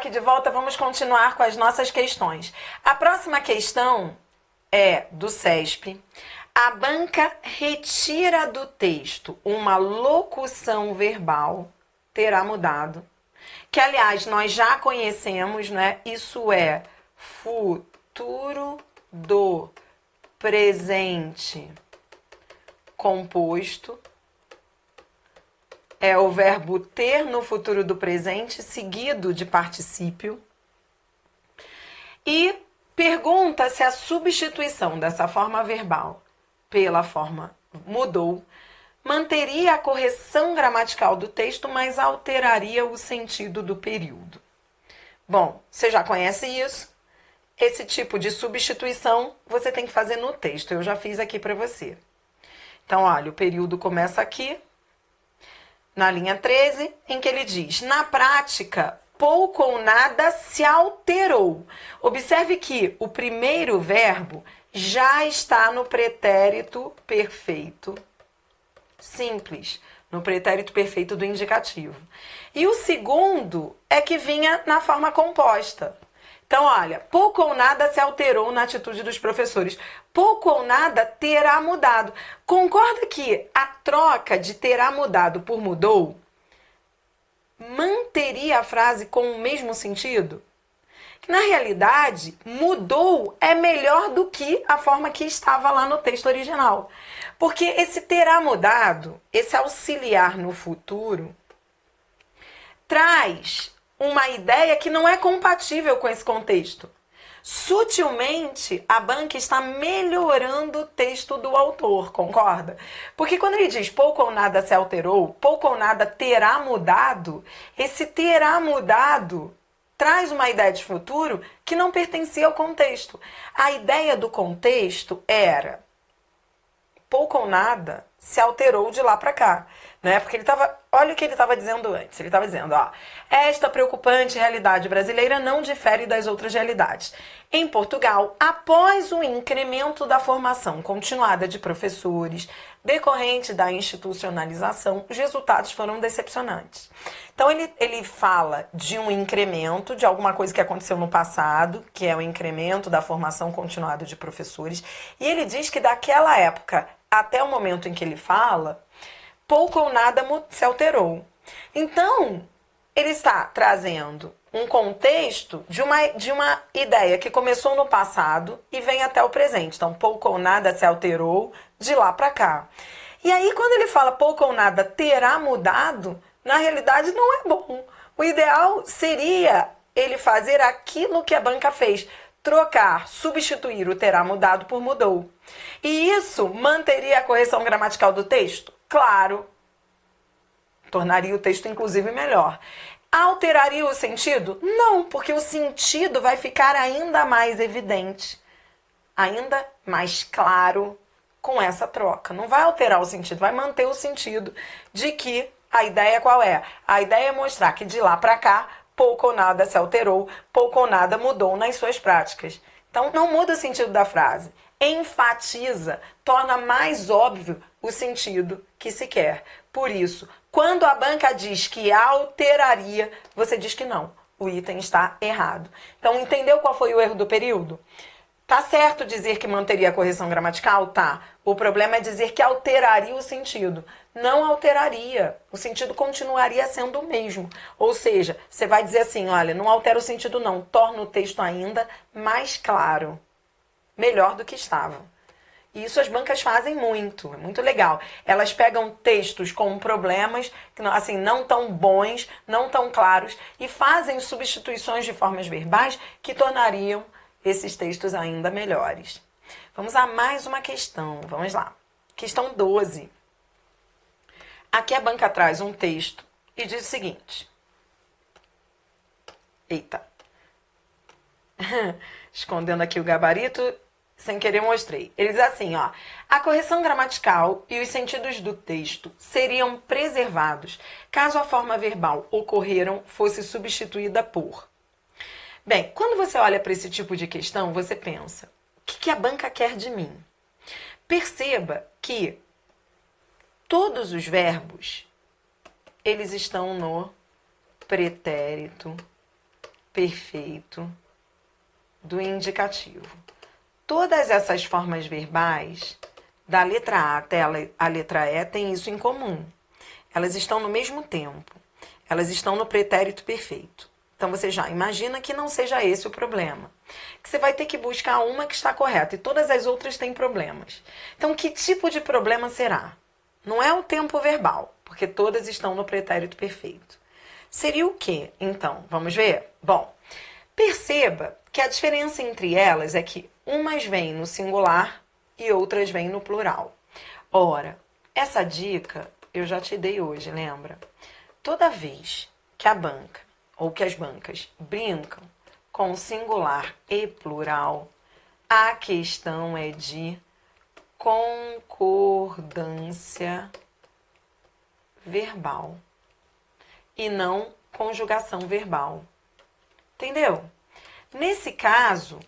aqui de volta, vamos continuar com as nossas questões. A próxima questão é do CESP. A banca retira do texto uma locução verbal, terá mudado, que aliás nós já conhecemos, né? Isso é futuro do presente composto. É o verbo ter no futuro do presente, seguido de particípio. E pergunta se a substituição dessa forma verbal pela forma mudou manteria a correção gramatical do texto, mas alteraria o sentido do período. Bom, você já conhece isso? Esse tipo de substituição você tem que fazer no texto. Eu já fiz aqui para você. Então, olha, o período começa aqui, na linha 13, em que ele diz: na prática, pouco ou nada se alterou. Observe que o primeiro verbo já está no pretérito perfeito simples, no pretérito perfeito do indicativo. E o segundo é que vinha na forma composta. Então, olha, pouco ou nada se alterou na atitude dos professores. Pouco ou nada terá mudado. Concorda que a troca de terá mudado por mudou manteria a frase com o mesmo sentido? Na realidade, mudou é melhor do que a forma que estava lá no texto original. Porque esse terá mudado, esse auxiliar no futuro, traz uma ideia que não é compatível com esse contexto. Sutilmente, a banca está melhorando o texto do autor, concorda? Porque quando ele diz pouco ou nada se alterou, pouco ou nada terá mudado, esse terá mudado traz uma ideia de futuro que não pertencia ao contexto. A ideia do contexto era pouco ou nada se alterou de lá para cá, né? Porque ele estava, olha o que ele estava dizendo antes. Ele estava dizendo, ó, esta preocupante realidade brasileira não difere das outras realidades. Em Portugal, após o incremento da formação continuada de professores, decorrente da institucionalização, os resultados foram decepcionantes. Então, ele fala de um incremento, de alguma coisa que aconteceu no passado, que é o incremento da formação continuada de professores, e ele diz que daquela época até o momento em que ele fala, pouco ou nada se alterou. Então, ele está trazendo um contexto de uma ideia que começou no passado e vem até o presente. Então, pouco ou nada se alterou de lá para cá. E aí, quando ele fala pouco ou nada terá mudado, na realidade não é bom. O ideal seria ele fazer aquilo que a banca fez, trocar, substituir o terá mudado por mudou. E isso manteria a correção gramatical do texto? Claro. Tornaria o texto, inclusive, melhor. Alteraria o sentido? Não, porque o sentido vai ficar ainda mais evidente, ainda mais claro com essa troca. Não vai alterar o sentido, vai manter o sentido de que a ideia qual é? A ideia é mostrar que de lá para cá, pouco ou nada se alterou, pouco ou nada mudou nas suas práticas. Então, não muda o sentido da frase. Enfatiza, torna mais óbvio o sentido que se quer. Por isso, quando a banca diz que alteraria, você diz que não. O item está errado. Então, entendeu qual foi o erro do período? Tá certo dizer que manteria a correção gramatical? Tá. O problema é dizer que alteraria o sentido. Não alteraria. O sentido continuaria sendo o mesmo. Ou seja, você vai dizer assim, olha, não altera o sentido não, torna o texto ainda mais claro. Melhor do que estava. E isso as bancas fazem muito, é muito legal. Elas pegam textos com problemas, assim, não tão bons, não tão claros, e fazem substituições de formas verbais que tornariam esses textos ainda melhores. Vamos a mais uma questão, vamos lá. Questão 12. Aqui a banca traz um texto e diz o seguinte. Eita. Escondendo aqui o gabarito, sem querer mostrei. Ele diz assim, ó. A correção gramatical e os sentidos do texto seriam preservados caso a forma verbal ocorreram fosse substituída por. Bem, quando você olha para esse tipo de questão, você pensa, o que a banca quer de mim? Perceba que todos os verbos, eles estão no pretérito perfeito do indicativo. Todas essas formas verbais, da letra A até a letra E, têm isso em comum. Elas estão no mesmo tempo. Elas estão no pretérito perfeito. Então, você já imagina que não seja esse o problema. Que você vai ter que buscar uma que está correta e todas as outras têm problemas. Então, que tipo de problema será? Não é o tempo verbal, porque todas estão no pretérito perfeito. Seria o quê, então? Vamos ver? Bom, perceba que a diferença entre elas é que umas vêm no singular e outras vêm no plural. Ora, essa dica eu já te dei hoje, lembra? Toda vez que a banca ou que as bancas brincam com singular e plural, a questão é de concordância verbal e não conjugação verbal. Entendeu? Nesse caso,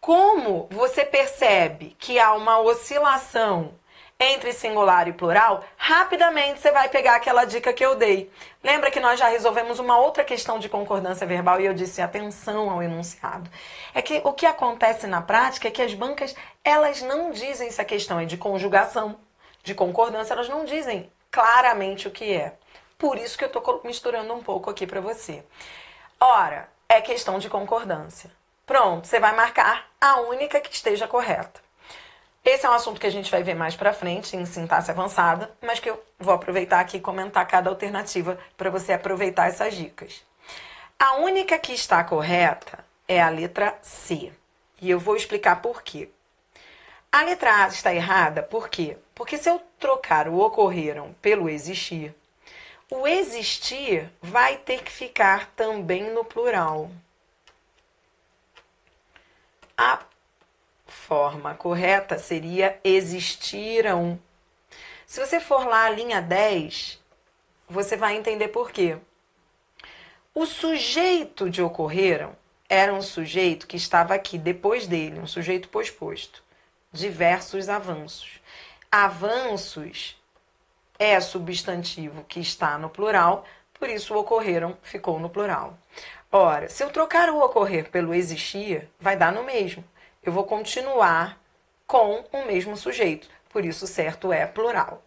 como você percebe que há uma oscilação entre singular e plural, rapidamente você vai pegar aquela dica que eu dei. Lembra que nós já resolvemos uma outra questão de concordância verbal e eu disse atenção ao enunciado. É que o que acontece na prática é que as bancas, elas não dizem se a questão é de conjugação, de concordância, elas não dizem claramente o que é. Por isso que eu estou misturando um pouco aqui para você. Ora, é questão de concordância. Pronto, você vai marcar a única que esteja correta. Esse é um assunto que a gente vai ver mais pra frente, em sintaxe avançada, mas que eu vou aproveitar aqui e comentar cada alternativa para você aproveitar essas dicas. A única que está correta é a letra C. E eu vou explicar por quê. A letra A está errada, por quê? Porque se eu trocar o ocorreram pelo existir, o existir vai ter que ficar também no plural. A forma correta seria existiram. Se você for lá a linha 10, você vai entender por quê. O sujeito de ocorreram era um sujeito que estava aqui depois dele, um sujeito posposto. Diversos avanços. Avanços é substantivo que está no plural, por isso o ocorreram ficou no plural. Ora, se eu trocar o ocorrer pelo existir, vai dar no mesmo. Eu vou continuar com o mesmo sujeito, por isso o certo é plural.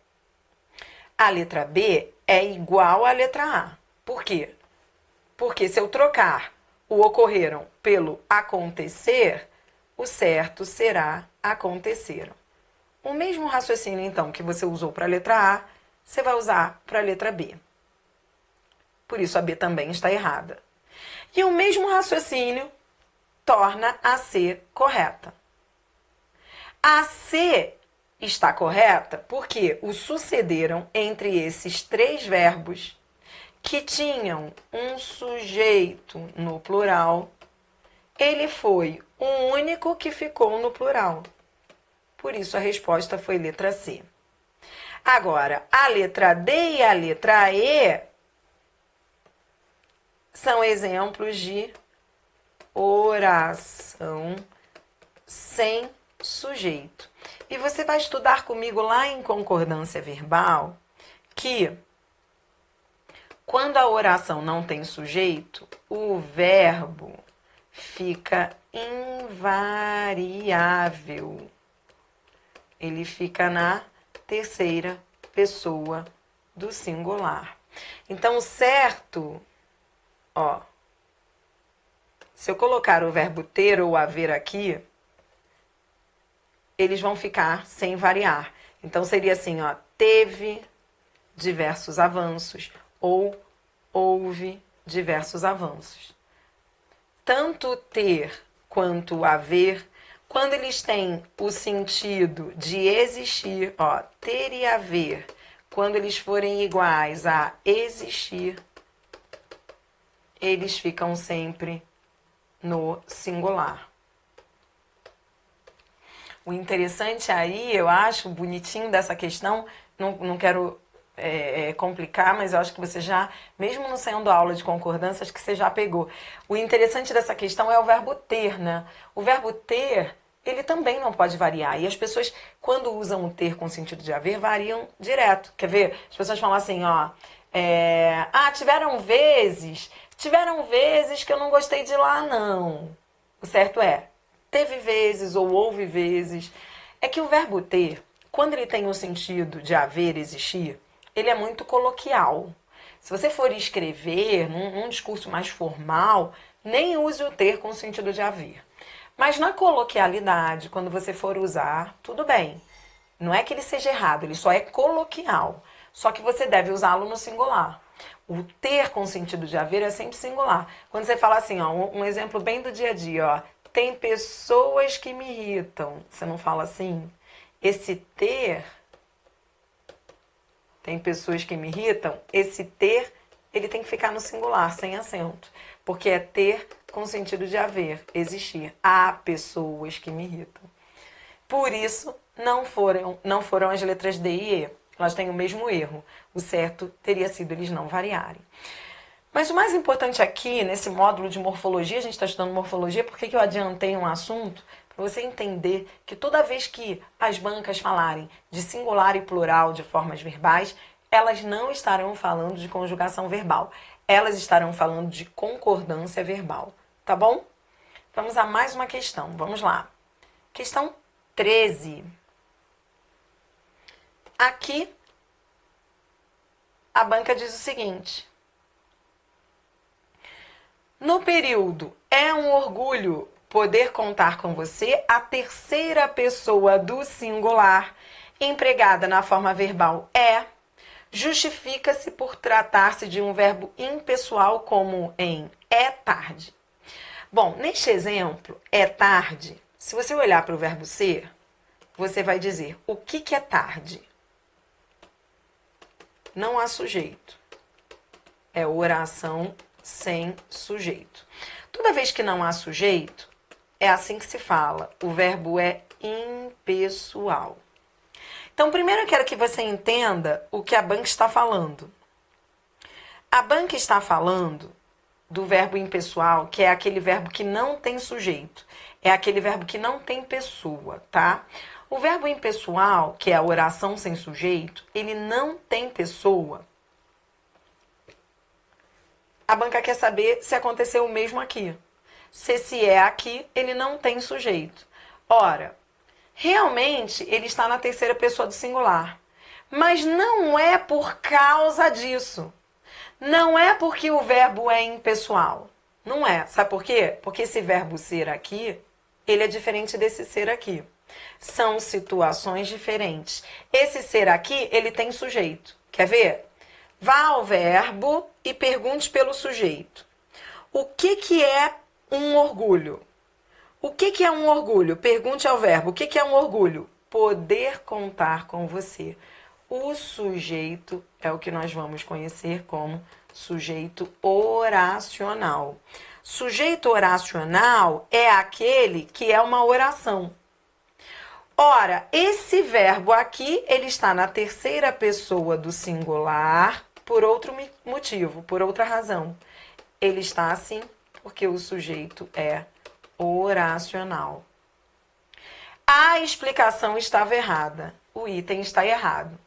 A letra B é igual à letra A. Por quê? Porque se eu trocar o ocorreram pelo acontecer, o certo será aconteceram. O mesmo raciocínio, então, que você usou para a letra A, você vai usar para a letra B. Por isso a B também está errada. E o mesmo raciocínio torna a C correta. A C está correta porque o sucederam entre esses três verbos que tinham um sujeito no plural, ele foi o único que ficou no plural. Por isso a resposta foi letra C. Agora, a letra D e a letra E são exemplos de oração sem sujeito. E você vai estudar comigo lá em concordância verbal que quando a oração não tem sujeito, o verbo fica invariável. Ele fica na terceira pessoa do singular. Então, o certo, ó, se eu colocar o verbo ter ou haver aqui, eles vão ficar sem variar. Então, seria assim, ó, teve diversos avanços ou houve diversos avanços. Tanto ter quanto haver, quando eles têm o sentido de existir, ó, ter e haver, quando eles forem iguais a existir, eles ficam sempre no singular. O interessante aí, eu acho, bonitinho dessa questão, não quero complicar, mas eu acho que você já, mesmo não sendo aula de concordância, acho que você já pegou. O interessante dessa questão é o verbo ter, né? O verbo ter, ele também não pode variar. E as pessoas, quando usam o ter com sentido de haver, variam direto. Quer ver? As pessoas falam assim, ó, tiveram vezes Tiveram vezes que eu não gostei de ir lá, não. O certo é, teve vezes ou houve vezes. É que o verbo ter, quando ele tem o sentido de haver, existir, ele é muito coloquial. Se você for escrever num discurso mais formal, nem use o ter com o sentido de haver. Mas na coloquialidade, quando você for usar, tudo bem. Não é que ele seja errado, ele só é coloquial. Só que você deve usá-lo no singular. O ter com sentido de haver é sempre singular. Quando você fala assim, ó, um exemplo bem do dia a dia, ó, tem pessoas que me irritam. Você não fala assim? Esse ter, tem pessoas que me irritam, esse ter, ele tem que ficar no singular, sem acento. Porque é ter com sentido de haver, existir. Há pessoas que me irritam. Por isso, não foram as letras D e E. Elas têm o mesmo erro. O certo teria sido eles não variarem. Mas o mais importante aqui, nesse módulo de morfologia, a gente está estudando morfologia, por que eu adiantei um assunto? Para você entender que toda vez que as bancas falarem de singular e plural de formas verbais, elas não estarão falando de conjugação verbal. Elas estarão falando de concordância verbal. Tá bom? Vamos a mais uma questão. Vamos lá. Questão 13. Aqui, a banca diz o seguinte. No período é um orgulho poder contar com você, a terceira pessoa do singular, empregada na forma verbal é, justifica-se por tratar-se de um verbo impessoal como em é tarde. Bom, neste exemplo, é tarde, se você olhar para o verbo ser, você vai dizer o que é tarde? Não há sujeito. É oração sem sujeito. Toda vez que não há sujeito, é assim que se fala. O verbo é impessoal. Então, primeiro eu quero que você entenda o que a banca está falando. A banca está falando do verbo impessoal, que é aquele verbo que não tem sujeito. É aquele verbo que não tem pessoa, tá? O verbo impessoal, que é a oração sem sujeito, ele não tem pessoa. A banca quer saber se aconteceu o mesmo aqui. Se é aqui, ele não tem sujeito. Ora, realmente ele está na terceira pessoa do singular. Mas não é por causa disso. Não é porque o verbo é impessoal. Não é. Sabe por quê? Porque esse verbo ser aqui, ele é diferente desse ser aqui. São situações diferentes. Esse ser aqui, ele tem sujeito. Quer ver? Vá ao verbo e pergunte pelo sujeito. O que é um orgulho? O que é um orgulho? Pergunte ao verbo. O que é um orgulho? Poder contar com você. O sujeito é o que nós vamos conhecer como sujeito oracional. Sujeito oracional é aquele que é uma oração. Ora, esse verbo aqui, ele está na terceira pessoa do singular por outro motivo, por outra razão. Ele está assim porque o sujeito é oracional. A explicação estava errada. O item está errado.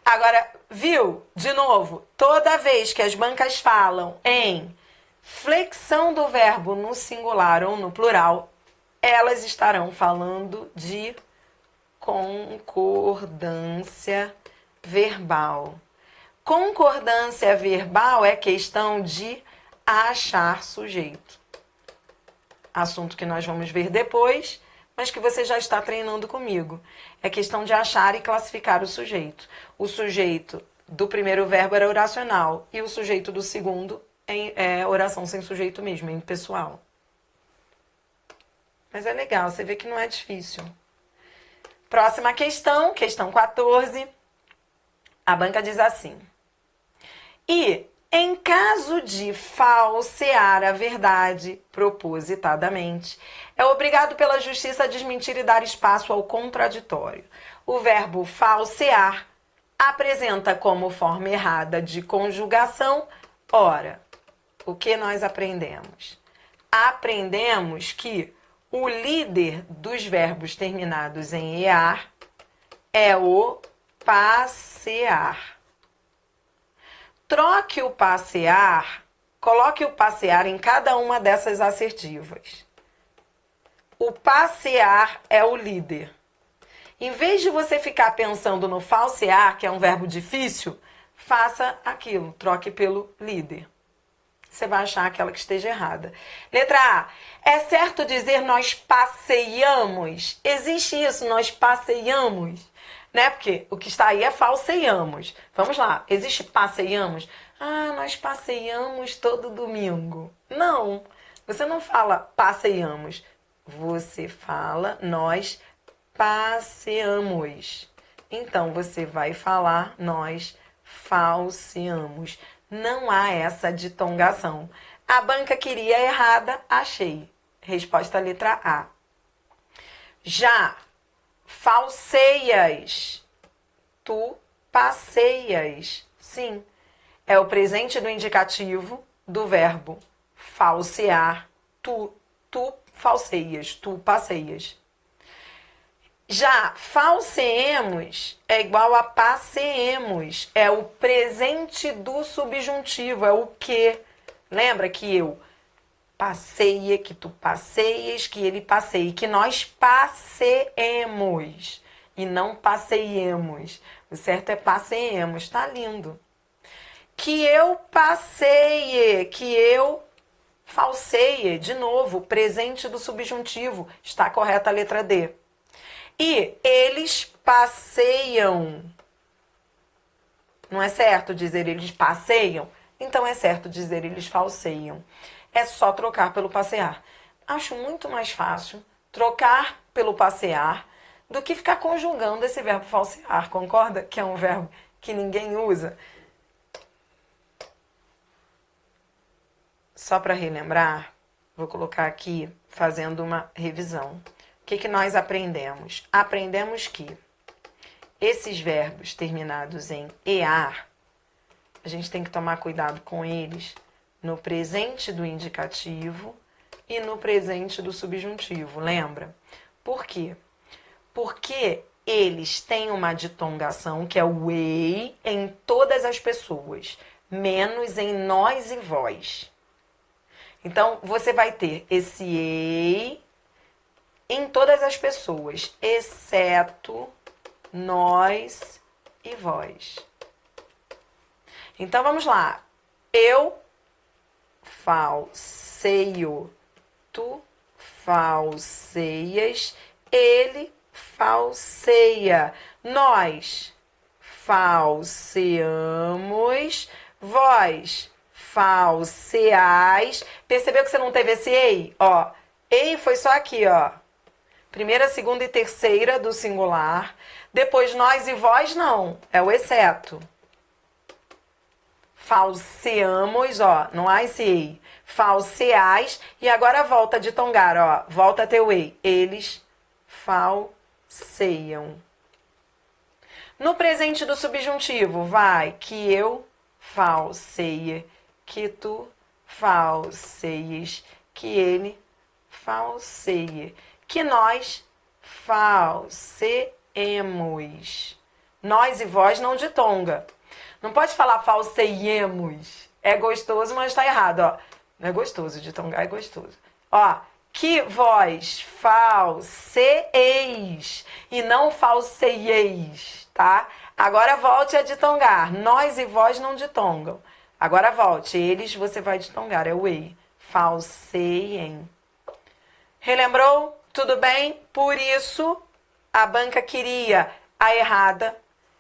Agora, viu? De novo, toda vez que as bancas falam em flexão do verbo no singular ou no plural, elas estarão falando de concordância verbal. Concordância verbal é questão de achar sujeito. Assunto que nós vamos ver depois, mas que você já está treinando comigo. É questão de achar e classificar o sujeito. O sujeito do primeiro verbo era oracional e o sujeito do segundo é oração sem sujeito mesmo, é impessoal. Mas é legal, você vê que não é difícil. Próxima questão, questão 14. A banca diz assim. E, em caso de falsear a verdade propositadamente, é obrigado pela justiça a desmentir e dar espaço ao contraditório. O verbo falsear apresenta como forma errada de conjugação. Ora, o que nós aprendemos? Aprendemos que o líder dos verbos terminados em ear é o passear. Troque o passear Coloque o passear em cada uma dessas assertivas. O passear é o líder. Em vez de você ficar pensando no falsear, que é um verbo difícil, faça aquilo, troque pelo líder. Você vai achar aquela que esteja errada. Letra A. É certo dizer nós passeiamos? Existe isso, nós passeiamos? Né? Porque o que está aí é falseamos. Vamos lá. Existe passeiamos? Ah, nós passeiamos todo domingo. Não. Você não fala passeamos. Você fala nós passeamos. Então, você vai falar nós falseamos. Não há essa ditongação. A banca queria errada, achei. Resposta letra A. Já falseias, tu passeias. Sim, é o presente do indicativo do verbo falsear. Tu falseias, tu passeias. Já falseemos é igual a passeemos. É o presente do subjuntivo, é o que. Lembra que eu passeia, que tu passeias, que ele passeie, que nós passeemos e não passeiemos. O certo é passeemos, tá lindo. Que eu passeie, que eu falseie, de novo, presente do subjuntivo. Está correta a letra D. E eles passeiam. Não é certo dizer eles passeiam? Então é certo dizer eles falseiam. É só trocar pelo passear. Acho muito mais fácil trocar pelo passear do que ficar conjugando esse verbo falsear. Concorda que é um verbo que ninguém usa? Só para relembrar, vou colocar aqui fazendo uma revisão. O que nós aprendemos? Aprendemos que esses verbos terminados em EAR, a gente tem que tomar cuidado com eles no presente do indicativo e no presente do subjuntivo, lembra? Por quê? Porque eles têm uma ditongação que é o ei em todas as pessoas, menos em nós e vós. Então, você vai ter esse ei em todas as pessoas, exceto nós e vós. Então, vamos lá. Eu falseio, tu falseias, ele falseia, nós falseamos, vós falseais. Percebeu que você não teve esse ei? Ó, ei foi só aqui, ó. Primeira, segunda e terceira do singular. Depois nós e vós não, é o exceto. Falseamos, ó, não há esse ei. Falseais, e agora volta a ditongar, ó, volta a ter o ei. Eles falseiam. No presente do subjuntivo, vai que eu falseie, que tu falseies, que ele falseie, que nós falseemos. Nós e vós não ditonga. Não pode falar falseiemos. É gostoso, mas tá errado, ó. Não é gostoso, ditongar é gostoso. Ó, que vós falseeis e não falseieis, tá? Agora volte a ditongar. Nós e vós não ditongam. Agora volte. Eles você vai ditongar. É o ei. Falseiem. Relembrou? Tudo bem? Por isso, a banca queria a errada.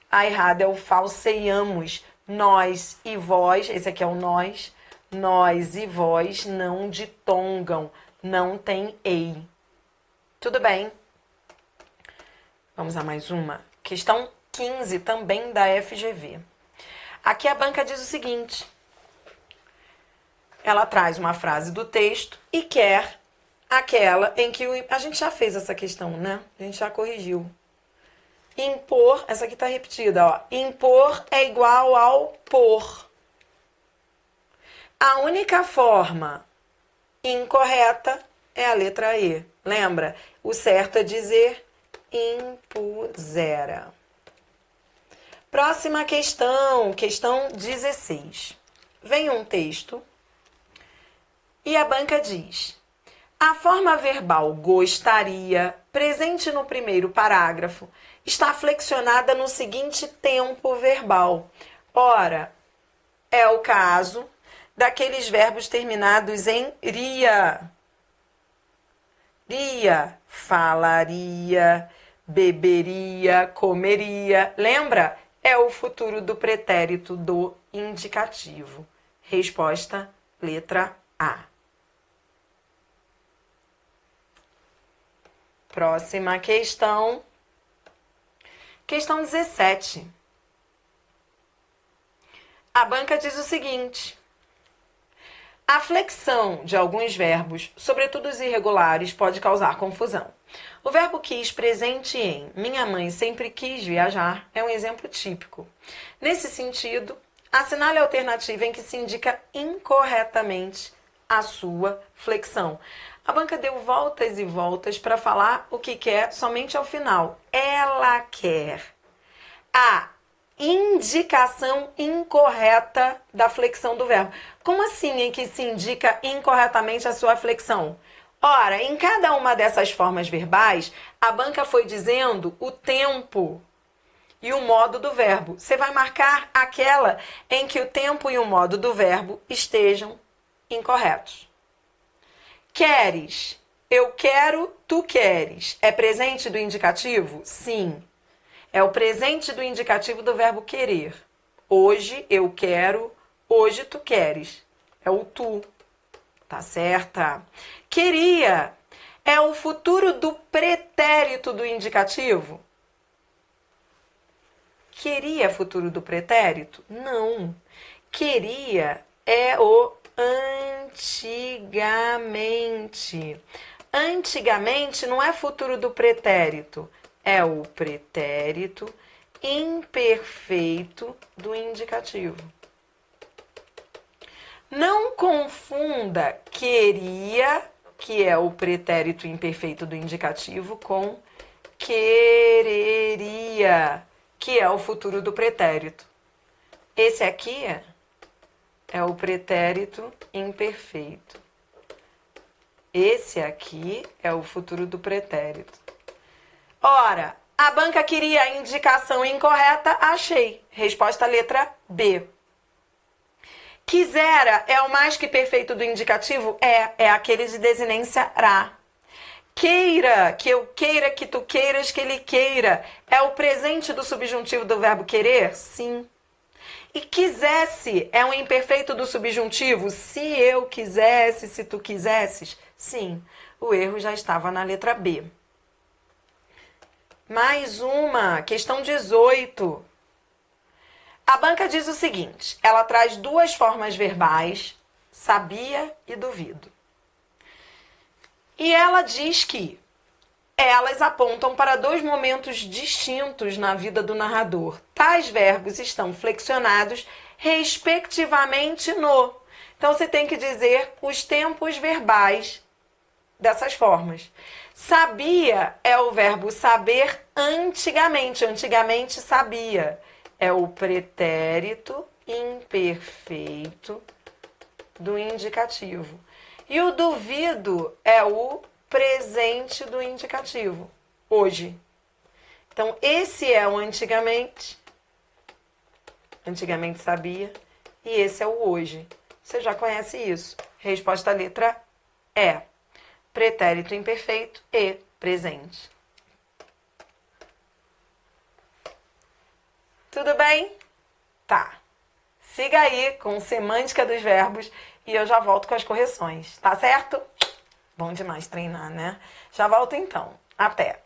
A errada é o falseiamos. Nós e vós. Esse aqui é o nós. Nós e vós não ditongam. Não tem ei. Tudo bem? Vamos a mais uma. Questão 15, também da FGV. Aqui a banca diz o seguinte. Ela traz uma frase do texto e quer aquela em que a gente já fez essa questão, né? A gente já corrigiu. Impor, essa aqui está repetida, ó. Impor é igual ao por. A única forma incorreta é a letra E. Lembra? O certo é dizer impusera. Próxima questão, questão 16. Vem um texto E a banca diz: a forma verbal gostaria, presente no primeiro parágrafo, está flexionada no seguinte tempo verbal. Ora, é o caso daqueles verbos terminados em ria. Ria, falaria, beberia, comeria. Lembra? É o futuro do pretérito do indicativo. Resposta, letra A. Próxima questão. Questão 17. A banca diz o seguinte: a flexão de alguns verbos, sobretudo os irregulares, pode causar confusão. O verbo quis presente em minha mãe sempre quis viajar é um exemplo típico. Nesse sentido, assinale a alternativa em que se indica incorretamente a sua flexão. A banca deu voltas e voltas para falar o que quer somente ao final. Ela quer a indicação incorreta da flexão do verbo. Como assim em que se indica incorretamente a sua flexão? Ora, em cada uma dessas formas verbais, a banca foi dizendo o tempo e o modo do verbo. Você vai marcar aquela em que o tempo e o modo do verbo estejam incorretos. Queres, eu quero, tu queres. É presente do indicativo? Sim. É o presente do indicativo do verbo querer. Hoje eu quero, hoje tu queres. É o tu. Tá certa? Queria é o futuro do pretérito do indicativo? Queria é futuro do pretérito? Não. Queria é o antigamente. Antigamente não é futuro do pretérito, é o pretérito imperfeito do indicativo. Não confunda queria, que é o pretérito imperfeito do indicativo, com quereria, que é o futuro do pretérito. Esse aqui é o pretérito imperfeito. Esse aqui é o futuro do pretérito. Ora, a banca queria a indicação incorreta, achei. Resposta letra B. Quisera é o mais que perfeito do indicativo? É aquele de desinência ra. Queira, que eu queira, que tu queiras, que ele queira. É o presente do subjuntivo do verbo querer? Sim. E quisesse é um imperfeito do subjuntivo? Se eu quisesse, se tu quisesses? Sim. O erro já estava na letra B. Mais uma, questão 18. A banca diz o seguinte, ela traz duas formas verbais, sabia e duvido. E ela diz que elas apontam para dois momentos distintos na vida do narrador. Tais verbos estão flexionados respectivamente no. Então, você tem que dizer os tempos verbais dessas formas. Sabia é o verbo saber antigamente. Antigamente sabia. É o pretérito imperfeito do indicativo. E o duvido é o presente do indicativo, hoje. Então, esse é o antigamente. Antigamente sabia. E esse é o hoje. Você já conhece isso. Resposta letra E. Pretérito imperfeito e presente. Tudo bem? Tá. Siga aí com semântica dos verbos e eu já volto com as correções, tá certo? Bom demais treinar, né? Já volto então. Até!